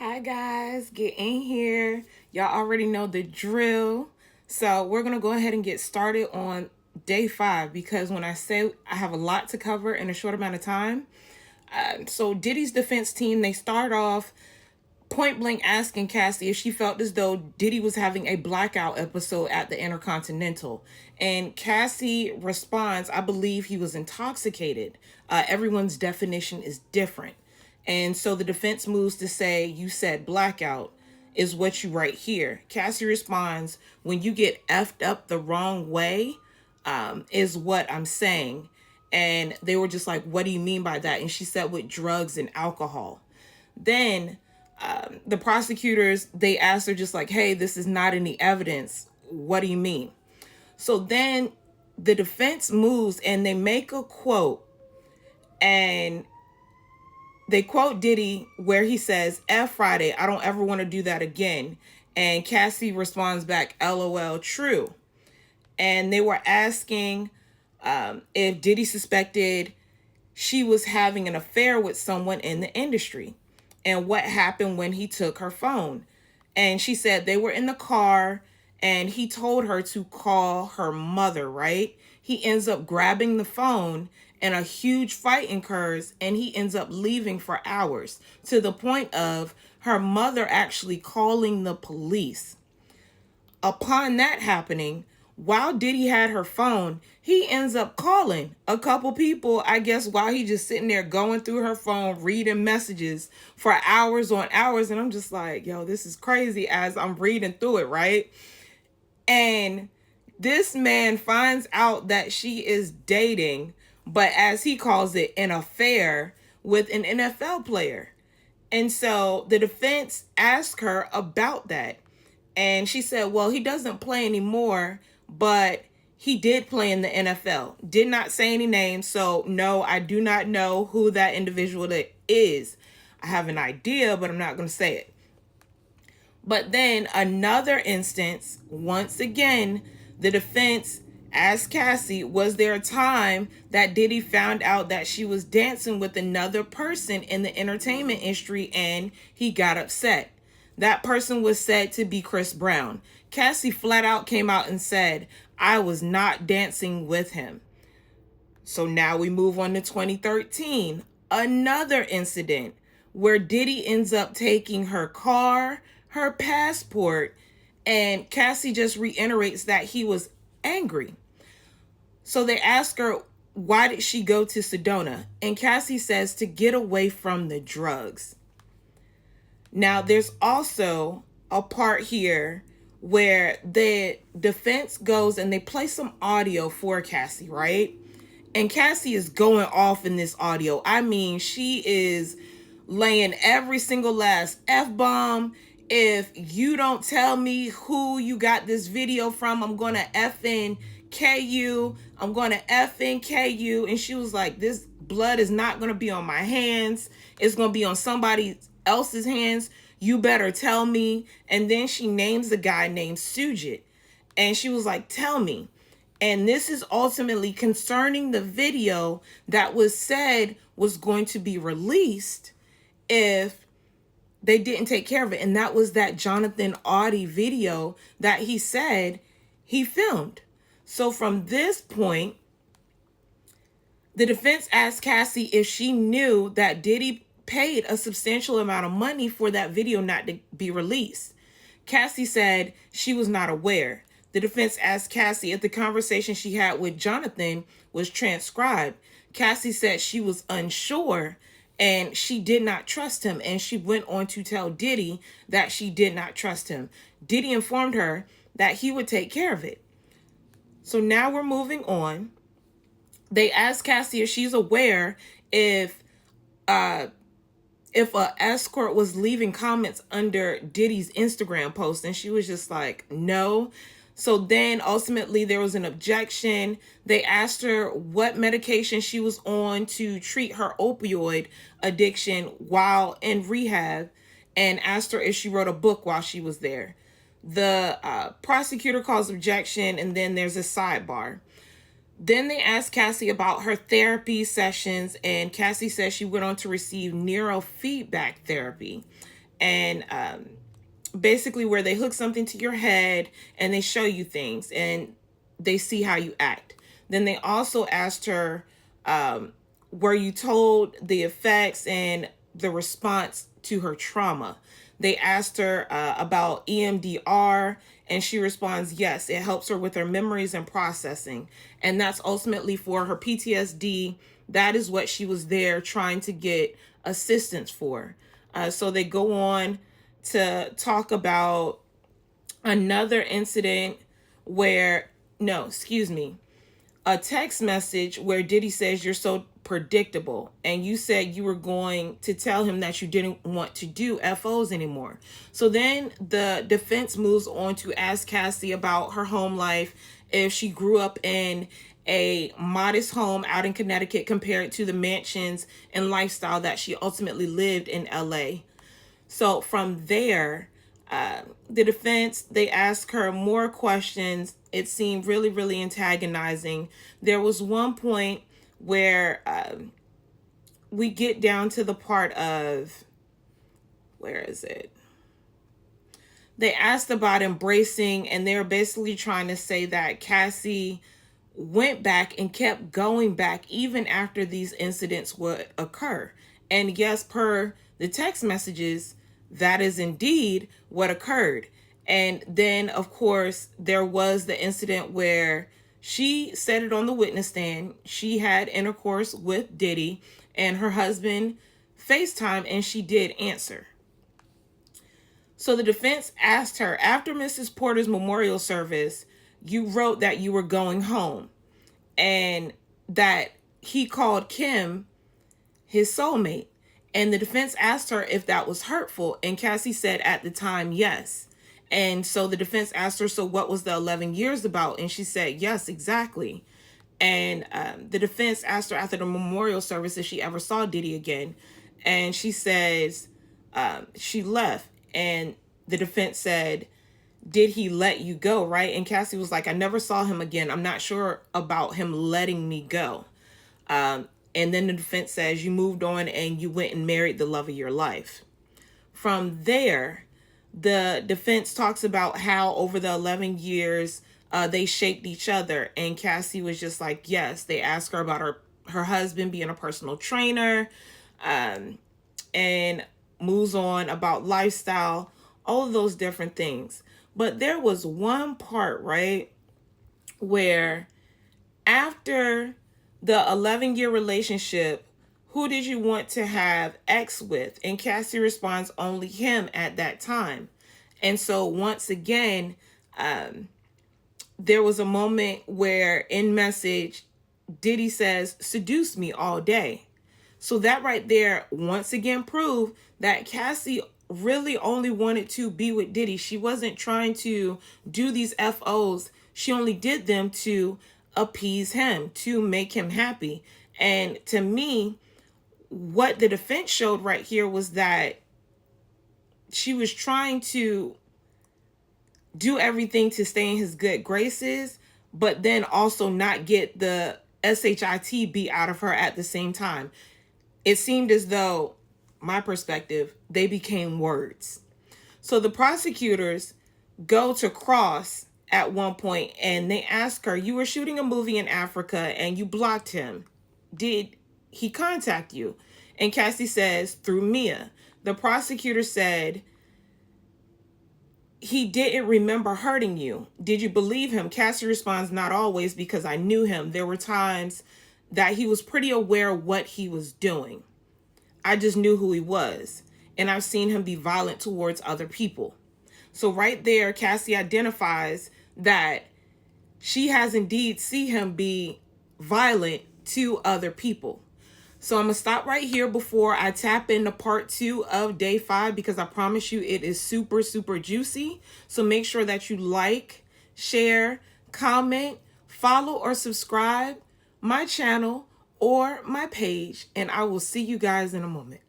Hi guys, get in here. Y'all already know the drill. So we're going to go ahead and get started on day 5 because when I say I have a lot to cover in a short amount of time. So Diddy's defense team, they start off point blank asking Cassie if she felt as though Diddy was having a blackout episode at the Intercontinental. And Cassie responds, I believe he was intoxicated. Everyone's definition is different. And so the defense moves to say, you said blackout is what you write here. Cassie responds, when you get effed up the wrong way, is what I'm saying. And they were just like, what do you mean by that? And she said, with drugs and alcohol. Then the prosecutors, they asked her just like, hey, this is not any evidence. What do you mean? So then the defense moves and they make a quote, and they quote Diddy where he says, F Friday, I don't ever want to do that again. And Cassie responds back, LOL, true. And they were asking if Diddy suspected she was having an affair with someone in the industry and what happened when he took her phone. And she said they were in the car and he told her to call her mother, right? He ends up grabbing the phone and a huge fight occurs and he ends up leaving for hours to the point of her mother actually calling the police. Upon that happening, while Diddy had her phone, he ends up calling a couple people, I guess, while he just sitting there going through her phone, reading messages for hours on hours. And I'm just like, yo, this is crazy as I'm reading through it, right? And this man finds out that she is dating, but as he calls it, an affair with an NFL player. And so the defense asked her about that. And she said, well, he doesn't play anymore, but he did play in the NFL. Did not say any names. So no, I do not know who that individual is. I have an idea, but I'm not going to say it. But then another instance, once again, the defense asked Cassie, was there a time that Diddy found out that she was dancing with another person in the entertainment industry and he got upset? That person was said to be Chris Brown. Cassie flat out came out and said, I was not dancing with him. So now we move on to 2013. Another incident where Diddy ends up taking her car, her passport, and Cassie just reiterates that he was angry. So they ask her, why did she go to Sedona? And Cassie says, to get away from the drugs. Now, there's also a part here where the defense goes and they play some audio for Cassie, right? And Cassie is going off in this audio. I mean, she is laying every single last F-bomb. If you don't tell me who you got this video from, I'm going to effing KU. I'm going to effing KU. And she was like, this blood is not going to be on my hands. It's going to be on somebody else's hands. You better tell me. And then she names the guy named Sujit. And she was like, tell me. And this is ultimately concerning the video that was said was going to be released if they didn't take care of it. And that was that Jonathan Audie video that he said he filmed. So from this point, the defense asked Cassie if she knew that Diddy paid a substantial amount of money for that video not to be released. Cassie said she was not aware. The defense asked Cassie if the conversation she had with Jonathan was transcribed. Cassie said she was unsure and she did not trust him. And she went on to tell Diddy that she did not trust him. Diddy informed her that he would take care of it. So now we're moving on. They asked Cassie if she's aware if a escort was leaving comments under Diddy's Instagram post, and she was just like, no. So then ultimately there was an objection. They asked her what medication she was on to treat her opioid addiction while in rehab and asked her if she wrote a book while she was there. The prosecutor calls objection, and then there's a sidebar. Then they asked Cassie about her therapy sessions, and Cassie says she went on to receive neuro feedback therapy. and basically where they hook something to your head and they show you things and they see how you act. Then they also asked her, were you told the effects and the response to her trauma? They asked her about EMDR, and she responds, yes, it helps her with her memories and processing. And that's ultimately for her PTSD. That is what she was there trying to get assistance for. So they go on to talk about another incident where, no, excuse me, a text message where Diddy says you're so predictable, and you said you were going to tell him that you didn't want to do FOs anymore. So then the defense moves on to ask Cassie about her home life, if she grew up in a modest home out in Connecticut compared to the mansions and lifestyle that she ultimately lived in LA. So from there, the defense, they asked her more questions. It seemed really, really antagonizing. There was one point where we get down to the part of, where is it? They asked about embracing, and they were basically trying to say that Cassie went back and kept going back even after these incidents would occur. And yes, per the text messages, that is indeed what occurred. And then, of course, there was the incident where she said it on the witness stand. She had intercourse with Diddy, and her husband FaceTime, and she did answer. So the defense asked her, after Mrs. Porter's memorial service, you wrote that you were going home and that he called Kim his soulmate. And the defense asked her if that was hurtful. And Cassie said at the time, yes. And so the defense asked her, so what was the 11 years about? And she said, yes, exactly. And the defense asked her after the memorial service if she ever saw Diddy again. And she says she left. And the defense said, did he let you go, right? And Cassie was like, I never saw him again. I'm not sure about him letting me go. And then the defense says you moved on and you went and married the love of your life. From there, the defense talks about how over the 11 years, they shaped each other. And Cassie was just like, yes. They asked her about her husband being a personal trainer, and moves on about lifestyle, all of those different things. But there was one part, right, where after the 11-year relationship, who did you want to have X with? And Cassie responds, only him at that time. And so once again, there was a moment where in message, Diddy says, seduce me all day. So that right there, once again, proved that Cassie really only wanted to be with Diddy. She wasn't trying to do these FOs. She only did them to appease him, to make him happy. And to me, what the defense showed right here was that she was trying to do everything to stay in his good graces, but then also not get the SHIT beat out of her at the same time. It seemed as though, my perspective, they became words. So the prosecutors go to cross at one point and they ask her, you were shooting a movie in Africa and you blocked him. Did he contact you? And Cassie says, through Mia. The prosecutor said, he didn't remember hurting you. Did you believe him? Cassie responds, not always, because I knew him. There were times that he was pretty aware of what he was doing. I just knew who he was. And I've seen him be violent towards other people. So right there, Cassie identifies that she has indeed seen him be violent to other people. So I'm going to stop right here before I tap into part 2 of day 5, because I promise you it is super, super juicy. So make sure that you like, share, comment, follow, or subscribe my channel or my page, and I will see you guys in a moment.